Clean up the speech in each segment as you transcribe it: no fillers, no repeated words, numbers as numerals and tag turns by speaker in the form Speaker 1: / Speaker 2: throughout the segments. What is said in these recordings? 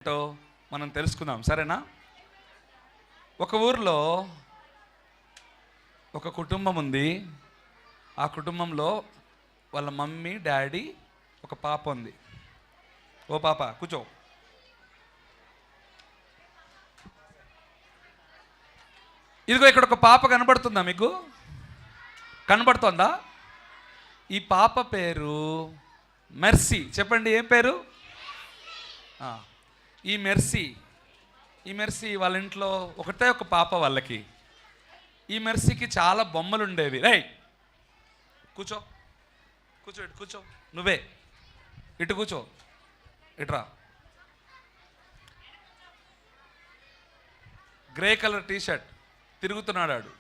Speaker 1: ఏంటో మనం తెలుసుకుందాం, సరేనా? ఒక ఊర్లో ఒక కుటుంబం ఉంది. ఆ కుటుంబంలో వాళ్ళ మమ్మీ, డాడీ, ఒక పాప ఉంది. ఓ పాప కూర్చో. ఇదిగో ఇక్కడ ఒక పాప కనబడుతుందా మీకు? కనబడుతుందా? ఈ పాప పేరు మెర్సీ. చెప్పండి, ఏం పేరు? ఈ మెర్సీ వాళ్ళ ఇంట్లో ఒకటే ఒక పాప వాళ్ళకి. ఈ మెర్సీకి చాలా బొమ్మలు ఉండేవి. రేయ్ కూర్చో కూర్చో, ఇటు కూర్చో, నువ్వే ఇటు కూర్చో, ఇట్రా. గ్రే కలర్ టీషర్ట్, తిరుగుతున్నాడు ఆడు.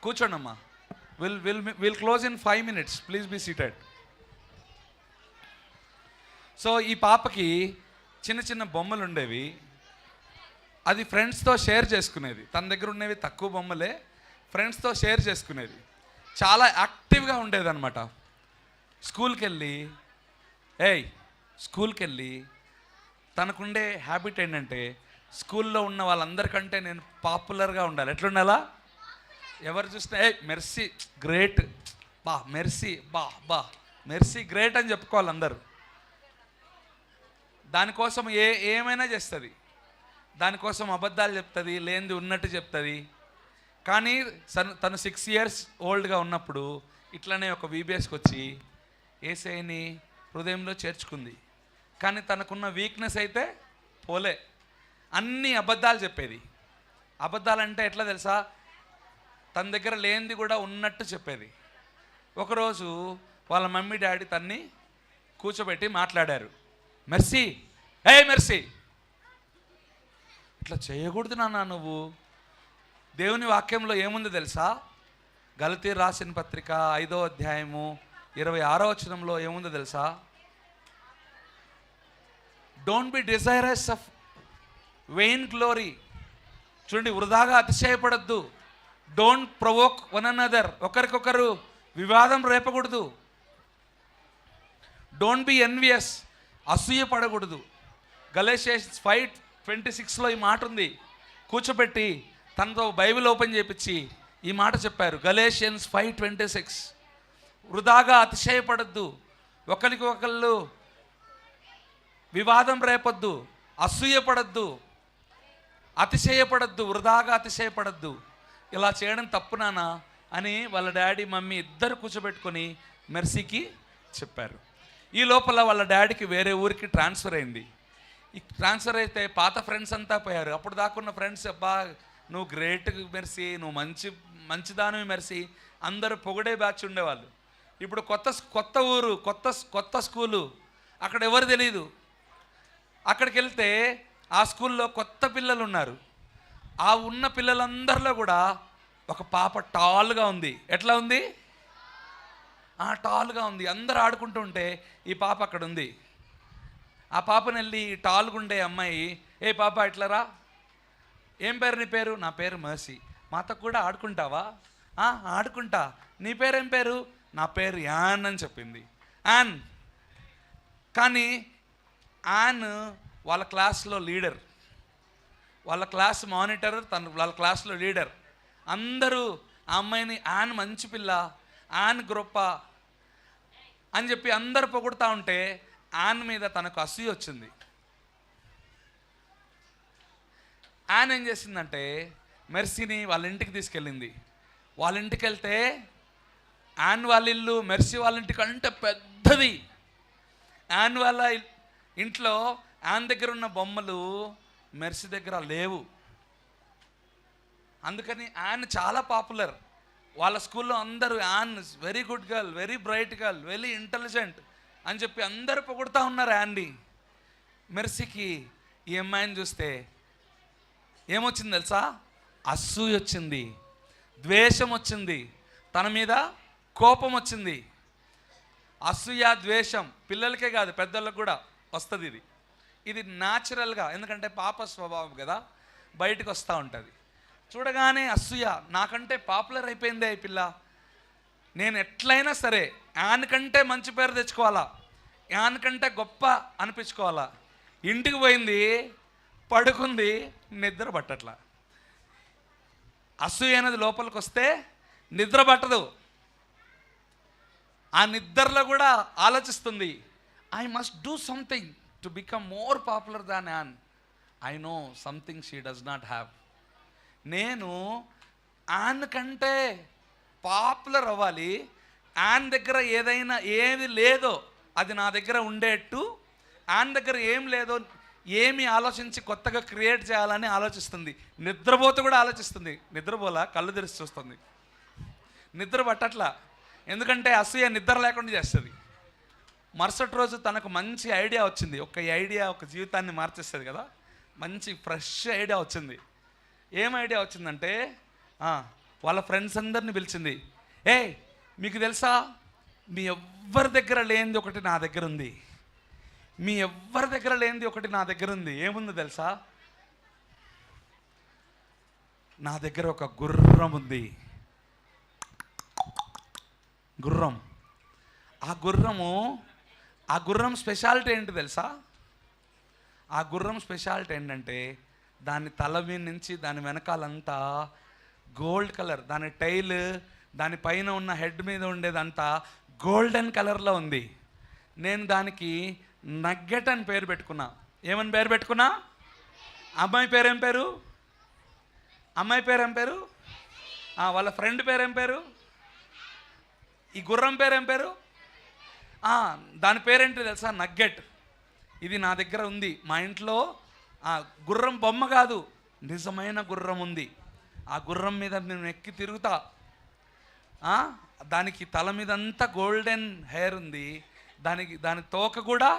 Speaker 1: కూర్చోండి అమ్మా. Will close in 5 minutes. Please be seated. So ఈ పాపకి చిన్న చిన్న బొమ్మలు ఉండేవి. అది ఫ్రెండ్స్తో షేర్ చేసుకునేది. తన దగ్గర ఉన్నవి తక్కువ బొమ్మలే, ఫ్రెండ్స్తో షేర్ చేసుకునేది. చాలా యాక్టివ్గా ఉండేదన్నమాట. స్కూల్కి వెళ్ళి తనకుండే హ్యాబిట్ ఏంటంటే, స్కూల్లో ఉన్న వాళ్ళందరికంటే నేను పాపులర్గా ఉండాలి. ఎట్లుండాలా? ఎవరు చూసినా మెర్సీ గ్రేట్, మెర్సీ గ్రేట్ అని చెప్పుకోవాలి అందరు. దానికోసం ఏమైనా చేస్తుంది. దానికోసం అబద్ధాలు చెప్తుంది, లేనిది ఉన్నట్టు చెప్తుంది. కానీ తను 6 years ఓల్డ్గా ఉన్నప్పుడు ఇట్లనే ఒక VBSకి వచ్చి యేసయ్యని హృదయంలో చేర్చుకుంది. కానీ తనకున్న వీక్నెస్ అయితే పోలే. అన్ని అబద్ధాలు చెప్పేది. అబద్ధాలంటే ఎట్లా తెలుసా? తన దగ్గర లేనిది కూడా ఉన్నట్టు చెప్పేది. ఒకరోజు వాళ్ళ మమ్మీ డాడీ తన్ని కూర్చోబెట్టి మాట్లాడారు. మెర్సీ, మెర్సీ, ఇట్లా చేయకూడదు నాన్న నువ్వు. దేవుని వాక్యంలో ఏముంది తెలుసా? గలతీయులకు రాసిన పత్రిక 5వ అధ్యాయము 26వ వచనంలో ఏముందో తెలుసా? Don't be desirous of vain glory. చూడండి, వృధాగా అతిశయపడద్దు. Don't provoke one another. ఒకరికొకరు వివాదం రేపకూడదు. Don't be envious. అసూయ పడకూడదు. గలేషియన్స్ 5:26లో ఈ మాట ఉంది. కూర్చోబెట్టి తనతో బైబిల్ ఓపెన్ చేయించి ఈ మాట చెప్పారు. గలేషియన్స్ 5:26. వృధాగా అతిశయపడద్దు, ఒకరికి ఒకళ్ళు వివాదం రేపొద్దు, అసూయ పడద్దు, అతిశయపడద్దు, వృధాగా అతిశయపడద్దు. ఇలా చేయడం తప్పు నాన్న అని వాళ్ళ డాడీ మమ్మీ ఇద్దరు కూర్చోబెట్టుకొని మెర్సీకి చెప్పారు. ఈ లోపల వాళ్ళ డాడీకి వేరే ఊరికి ట్రాన్స్ఫర్ అయింది. ఈ ట్రాన్స్ఫర్ అయితే పాత ఫ్రెండ్స్ అంతా పోయారు. అప్పుడు దాకున్న ఫ్రెండ్స్, అబ్బా నువ్వు గ్రేట్ మెర్సీ, నువ్వు మంచిదానివి మెర్సీ, అందరూ పొగిడే బ్యాచ్ ఉండేవాళ్ళు. ఇప్పుడు కొత్త ఊరు, కొత్త స్కూలు, అక్కడ ఎవరు తెలియదు. అక్కడికి వెళ్తే ఆ స్కూల్లో కొత్త పిల్లలు ఉన్నారు. ఆ ఉన్న పిల్లలందరిలో కూడా ఒక పాప టాల్గా ఉంది. ఎట్లా ఉంది? టాల్గా ఉంది. అందరూ ఆడుకుంటూ ఉంటే ఈ పాప అక్కడ ఉంది. ఆ పాపను వెళ్ళి టాల్గా ఉండే అమ్మాయి, పాప ఇట్లరా, ఏం పేరు నీ పేరు? నా పేరు మెర్సీ. మాతో కూడా ఆడుకుంటావా? ఆడుకుంటా. నీ పేరేం పేరు? నా పేరు యాన్ అని చెప్పింది. యాన్. కానీ యాన్ వాళ్ళ క్లాస్లో లీడర్, వాళ్ళ క్లాస్ మానిటర్, వాళ్ళ క్లాస్లో లీడర్. అందరూ ఆ అమ్మాయిని యాన్ మంచి పిల్ల, యాన్ గొప్ప అని చెప్పి అందరు పొగుడుతూ ఉంటే యాన్ మీద తనకు అసూయ వచ్చింది. యాన్ ఏం చేసిందంటే మెర్సీని వాళ్ళ ఇంటికి తీసుకెళ్ళింది. వాళ్ళ ఇంటికి వెళ్తే యాన్ వాళ్ళ ఇల్లు మెర్సీ వాళ్ళ ఇంటికి అంటే పెద్దది. యాన్ వాళ్ళ ఇంట్లో యాన్ దగ్గర ఉన్న బొమ్మలు మెర్సీ దగ్గర లేవు. అందుకని యాన్ చాలా పాపులర్. వాళ్ళ స్కూల్లో అందరూ an very good girl, very bright girl, very intelligent అని చెప్పి అందరూ పొగుడుతూ ఉన్నారు యాన్ని. మెర్సీకి ఈ అమ్మాయిని చూస్తే ఏమొచ్చింది తెలుసా? అసూయ వచ్చింది, ద్వేషం వచ్చింది, తన మీద కోపం వచ్చింది. అసూయ, ద్వేషం పిల్లలకే కాదు పెద్దలకు కూడా వస్తుంది. ఇది న్యాచురల్గా, ఎందుకంటే పాప స్వభావం కదా, బయటకు వస్తూ ఉంటుంది. చూడగానే అసూయ, నాకంటే పాపులర్ అయిపోయిందే ఈ పిల్ల, నేను ఎట్లయినా సరే ఆయనకంటే మంచి పేరు తెచ్చుకోవాలా, ఆయనకంటే గొప్ప అనిపించుకోవాలా. ఇంటికి పోయింది, పడుకుంది, నిద్ర పట్టట్లా. అసూయ అనేది లోపలికి వస్తే నిద్ర పట్టదు. ఆ నిద్రలో కూడా ఆలోచిస్తుంది, I must do something to become more popular than an. I know something she does not have. నేను యాన్ కంటే పాపులర్ అవ్వాలి, యాన్ దగ్గర ఏదైనా ఏది లేదో అది నా దగ్గర ఉండేట్టు, యాన్ దగ్గర ఏం లేదో ఏమి ఆలోచించి కొత్తగా క్రియేట్ చేయాలని ఆలోచిస్తుంది. నిద్రపోతూ కూడా ఆలోచిస్తుంది. నిద్రపోలా, కళ్ళు తెరిచి చూస్తుంది. నిద్ర పట్టట్లా, ఎందుకంటే అసూయ నిద్ర లేకుండా చేస్తుంది. మరుసటి రోజు తనకు మంచి ఐడియా వచ్చింది. ఒక ఐడియా ఒక జీవితాన్ని మార్చేస్తుంది కదా. మంచి ఫ్రెష్ ఐడియా వచ్చింది. ఏం ఐడియా వచ్చిందంటే వాళ్ళ ఫ్రెండ్స్ అందరిని పిలిచింది. మీకు తెలుసా, మీ ఎవ్వరి దగ్గర లేనిది ఒకటి నా దగ్గర ఉంది. మీ ఎవ్వరి దగ్గర లేనిది ఒకటి నా దగ్గర ఉంది. ఏముందో తెలుసా, నా దగ్గర ఒక గుర్రం ఉంది. గుర్రం. ఆ గుర్రం స్పెషాలిటీ ఏంటి తెలుసా? ఆ గుర్రం స్పెషాలిటీ ఏంటంటే దాని తల మీద నుంచి దాని వెనకాలంతా గోల్డ్ కలర్, దాని టైల్, దానిపైన ఉన్న హెడ్ మీద ఉండేదంతా గోల్డెన్ కలర్లో ఉంది. నేను దానికి నగ్గెట్ అని పేరు పెట్టుకున్నా. ఏమని పేరు పెట్టుకున్నా? అమ్మాయి పేరేం పేరు? అమ్మాయి పేరేం పేరు? వాళ్ళ ఫ్రెండ్ పేరేం పేరు? ఈ గుర్రం పేరేం పేరు? దాని పేరేంటి తెలుసా? నగ్గెట్. ఇది నా దగ్గర ఉంది. మా ఇంట్లో గుర్రం బొమ్మ కాదు, నిజమైన గుర్రం ఉంది. ఆ గుర్రం మీద నేను ఎక్కి తిరుగుతా. దానికి తల మీద అంతా గోల్డెన్ హెయిర్ ఉంది. దాని తోక కూడా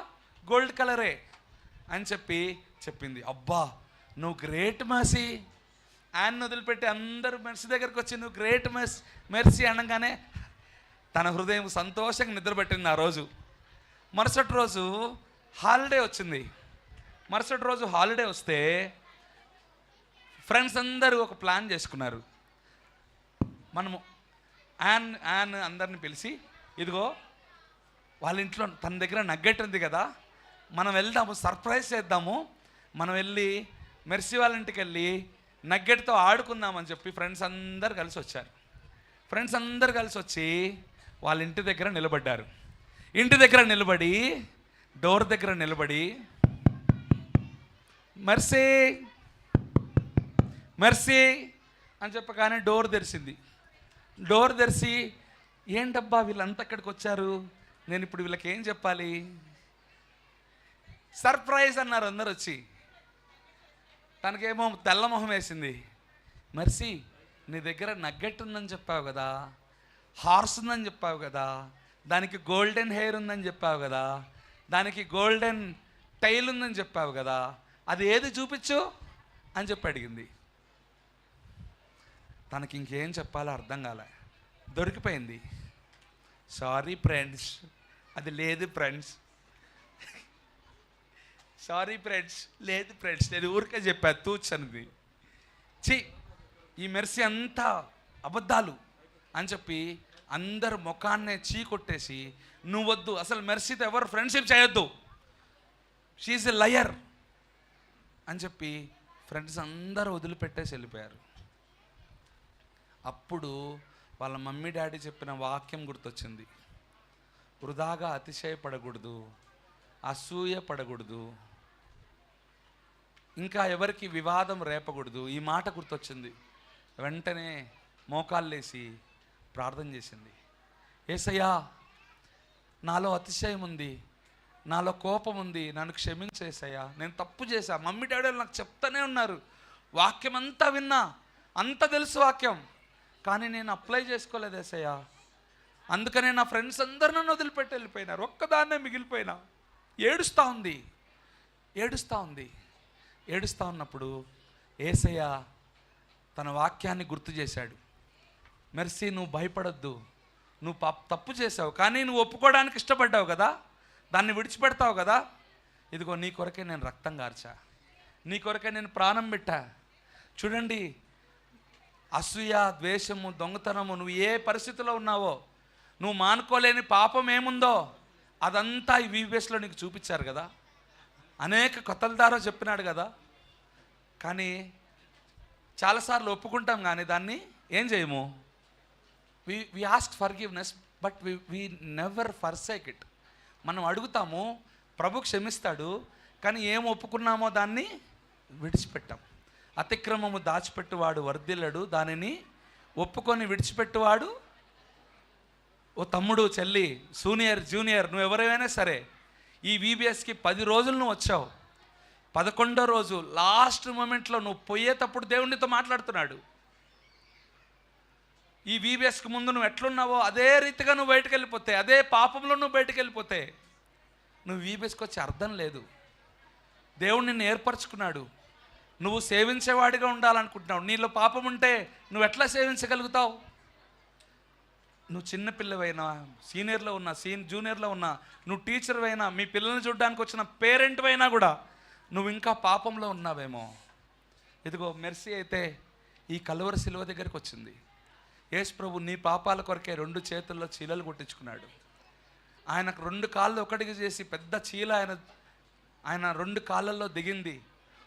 Speaker 1: గోల్డ్ కలరే అని చెప్పింది. అబ్బా, నువ్వు గ్రేట్ మెర్సీ. ఆయన వదిలిపెట్టి అందరూ మెర్సీ దగ్గరికి వచ్చి నువ్వు గ్రేట్ మెర్సీ అనగానే తన హృదయం సంతోషంగా నిద్రపెట్టింది ఆ రోజు. మరుసటి రోజు హాలిడే వచ్చింది. మరుసటి రోజు హాలిడే వస్తే ఫ్రెండ్స్ అందరూ ఒక ప్లాన్ చేసుకున్నారు. మనము యాన్ అందరిని పిలిచి, ఇదిగో వాళ్ళ ఇంట్లో తన దగ్గర నగ్గెట్ ఉంది కదా, మనం వెళ్దాము, సర్ప్రైజ్ చేద్దాము, మనం వెళ్ళి మెర్సీ వాళ్ళ ఇంటికి వెళ్ళి నగ్గెట్తో ఆడుకుందామని చెప్పి ఫ్రెండ్స్ అందరు కలిసి వచ్చారు. ఫ్రెండ్స్ అందరు కలిసి వచ్చి వాళ్ళ ఇంటి దగ్గర నిలబడ్డారు. ఇంటి దగ్గర నిలబడి, డోర్ దగ్గర నిలబడి, మెర్సీ మెర్సీ అని చెప్పగానే డోర్ తెరిచింది. డోర్ తెరిచి, ఏంటబ్బా వీళ్ళంతా ఇక్కడికి వచ్చారు, నేను ఇప్పుడు వీళ్ళకి ఏం చెప్పాలి? సర్ప్రైజ్ అన్నారు అందరు వచ్చి. తనకేమో తెల్లమొహం వేసింది. మెర్సీ, నీ దగ్గర నగ్గెట్ ఉందని చెప్పావు కదా, హార్స్ ఉందని చెప్పావు కదా, దానికి గోల్డెన్ హెయిర్ ఉందని చెప్పావు కదా, దానికి గోల్డెన్ టైల్ ఉందని చెప్పావు కదా, అది ఏది చూపించు అని చెప్పి అడిగింది. తనకి ఇంకేం చెప్పాలో అర్థం కాలే, దొరికిపోయింది. సారీ ఫ్రెండ్స్, అది లేదు ఫ్రెండ్స్, సారీ ఫ్రెండ్స్, లేదు ఫ్రెండ్స్, నేను ఊరికే చెప్పా తూచనిది. ఈ మెర్సీ అంతా అబద్ధాలు అని చెప్పి అందరు ముఖాన్నే చీకొట్టేసి, నువ్వు వద్దు, అసలు మెర్సీతో ఎవరు ఫ్రెండ్షిప్ చేయొద్దు, షీఈస్ ఎ లయర్ అని చెప్పి ఫ్రెండ్స్ అందరూ వదిలిపెట్టేసి వెళ్ళిపోయారు. అప్పుడు వాళ్ళ మమ్మీ డాడీ చెప్పిన వాక్యం గుర్తొచ్చింది. వృధాగా అతిశయపడకూడదు, అసూయ పడకూడదు, ఇంకా ఎవరికి వివాదం రేపకూడదు. ఈ మాట గుర్తొచ్చింది. వెంటనే మోకాళ్ళేసి ప్రార్థన చేసింది. యేసయ్యా, నాలో అతిశయం ఉంది, నాలో కోపం ఉంది, నన్ను క్షమించేసయ్యా, నేను తప్పు చేశా. మమ్మీ డాడీలు నాకు చెప్తానే ఉన్నారు, వాక్యం అంతా విన్నా, అంత తెలుసు వాక్యం, కానీ నేను అప్లై చేసుకోలేదు యేసయ్యా. అందుకనే నా ఫ్రెండ్స్ అందరూ నన్ను వదిలిపెట్టి వెళ్ళిపోయినారు, ఒక్కదాన్నే మిగిలిపోయినా. ఏడుస్తూ ఉన్నప్పుడు యేసయ్య తన వాక్యాన్ని గుర్తు చేశాడు. మెర్సీ, నువ్వు భయపడొద్దు, నువ్వు తప్పు చేసావు, కానీ నువ్వు ఒప్పుకోవడానికి ఇష్టపడ్డావు కదా, దాన్ని విడిచిపెడతావు కదా, ఇదిగో నీ కొరకే నేను రక్తం కార్చా, నీ కొరకే నేను ప్రాణం పెట్టా. చూడండి, అసూయ, ద్వేషము, దొంగతనము, నువ్వు ఏ పరిస్థితిలో ఉన్నావో నువ్వు మానుకోలేని పాపం ఏముందో అదంతా ఈ వీబీఎస్లో నీకు చూపించారు కదా, అనేక కథల ద్వారా చెప్పినాడు కదా. కానీ చాలాసార్లు ఒప్పుకుంటాం కానీ దాన్ని ఏం చేయము. We ask forgiveness but we never forsake it. మనం అడుగుతాము, ప్రభు క్షమిస్తాడు, కానీ ఏం ఒప్పుకున్నామో దాన్ని విడిచిపెట్టాం. అతిక్రమము దాచిపెట్టువాడు వర్ధిల్లడు, దానిని ఒప్పుకొని విడిచిపెట్టువాడు. ఓ తమ్ముడు, చెల్లి, జూనియర్ నువ్వు ఎవరైనా సరే, ఈ వీబీఎస్కి 10 రోజులు నువ్వు వచ్చావు. 11వ రోజు లాస్ట్ మూమెంట్లో నువ్వు పోయేటప్పుడు దేవునితో మాట్లాడుతున్నాడు. ఈ వీబీఎస్కి ముందు నువ్వు ఎట్లున్నావో అదే రీతిగా నువ్వు బయటకు వెళ్ళిపోతే, అదే పాపంలో నువ్వు బయటకు వెళ్ళిపోతే నువ్వు వీబీఎస్కి వచ్చే అర్థం లేదు. దేవుడు నిన్ను ఏర్పరచుకున్నాడు, నువ్వు సేవించేవాడిగా ఉండాలనుకుంటున్నావు. నీలో పాపం ఉంటే నువ్వు ఎట్లా సేవించగలుగుతావు? నువ్వు చిన్నపిల్లవైనా, సీనియర్లో ఉన్నా, జూనియర్లో ఉన్నా, నువ్వు టీచర్ అయినా, మీ పిల్లల్ని చూడడానికి వచ్చిన పేరెంట్ అయినా కూడా నువ్వు ఇంకా పాపంలో ఉన్నావేమో. ఇదిగో మెర్సీ అయితే ఈ కలువరి శిలువ దగ్గరికి వచ్చింది. యేసు ప్రభు నీ పాపాల కొరకే 2 చేతుల్లో చీలలు కొట్టించుకున్నాడు. ఆయనకు 2 కాళ్ళు ఒకటికి చేసి పెద్ద చీల ఆయన 2 కాళ్ళల్లో దిగింది.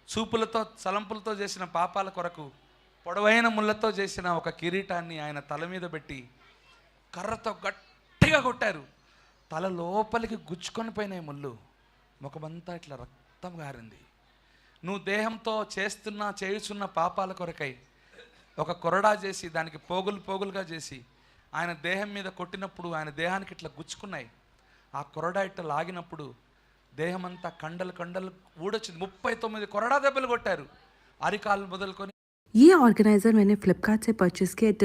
Speaker 1: చూపులతో తలంపులతో చేసిన పాపాల కొరకు పొడవైన ముళ్ళతో చేసిన ఒక కిరీటాన్ని ఆయన తల మీద పెట్టి కర్రతో గట్టిగా కొట్టారు. తల లోపలికి గుచ్చుకొని పోయినాయి ముళ్ళు, ముఖమంతా ఇట్లా రక్తం గారింది. నువ్వు దేహంతో చేయుచున్న పాపాల కొరకై ఒక కొరడా చేసి దానికి పోగులుగా చేసి ఆయన దేహం మీద కొట్టినప్పుడు ఆయన దేహానికి ఇట్లా గుచ్చుకున్నాయి. ఆ కొరడా ఇట్లా లాగినప్పుడు దేహమంతా కండలు ఊడొచ్చింది. 39 కొరడా దెబ్బలు కొట్టారు, అరికాలు మొదలుకొని.
Speaker 2: ये ऑर्गेनाइजर मैंने फ्लिपकार्ट से परचेज किया।